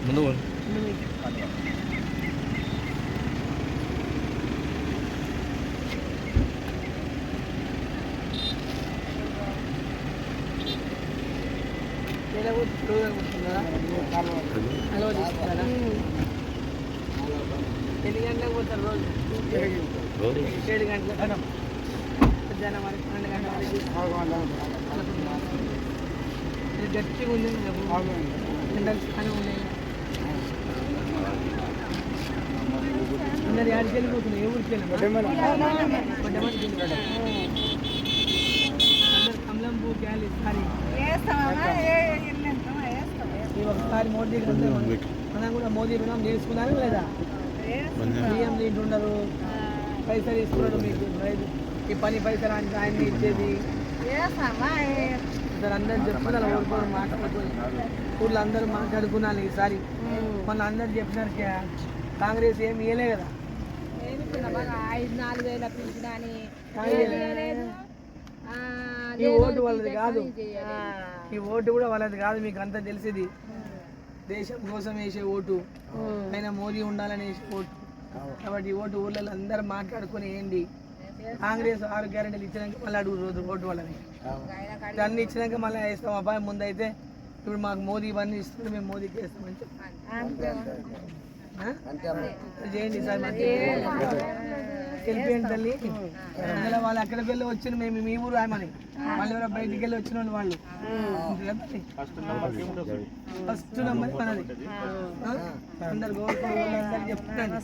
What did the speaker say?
ముందు ఎన్ని గంటలకు పోతారు రోజు? 7 గంటలకు మధ్యాహ్నం వరకు 12 గంటల వరకు గట్టిగా ఉంది. ఎండలు చాలా ఉన్నాయి. అందరు యాడికి వెళ్ళిపోతున్నాయి. ఏ ఊరికి వెళ్ళినా అందరు కమలంపూర్ గ్యాలి ఒకసారి మోదీ మనం కూడా మోదీ రుణం తీసుకున్నారా లేదా? బియ్యం తింటున్నారు, పైసలు ఇస్తున్నాడు మీకు రైతు ఈ పని పైసలు అంటే ఆయన ఇచ్చేది సార్ అందరు చెప్తున్నారు. ఊరుకోవడం మాట్లాడుకొని ఊళ్ళో అందరూ మాట్లాడుకున్నాను. ఈసారి మొన్న అందరు చెప్పినారు కాంగ్రెస్ ఏమి ఇవ్వలే కదా. 5,000-4,000 పింఛన్ ఈ ఓటు వాళ్ళది కాదు, ఈ ఓటు కూడా వాళ్ళది కాదు. మీకు అంతా తెలిసింది. దేశం కోసం వేసే ఓటు, ఆయన మోదీ ఉండాలని వేసే ఓటు. కాబట్టి ఈ ఓటు ఊళ్ళో అందరూ మాట్లాడుకొని ఏంటి కాంగ్రెస్ 6 గ్యారెంటీలు ఇచ్చినాక మళ్ళీ అడుగు రోజు ఓటు వాళ్ళని అన్ని ఇచ్చినాక మళ్ళీ వేస్తాం. అబ్బాయి ముందైతే ఇప్పుడు మాకు మోదీ ఇవన్నీ ఇస్తుంది, మేము మోదీకి వేస్తామని చేయండి సార్. వెళ్ళిపోయింది తల్లి. అందులో వాళ్ళు అక్కడికి వెళ్ళి వచ్చిన మేము మీ ఊరు ఆయమని వాళ్ళు ఎవరో బయటికి వెళ్ళి వచ్చిన వాళ్ళు ఫస్ట్ నెంబర్ మనది. అందరు గోల్కొండ అందరు చెప్తున్నాను.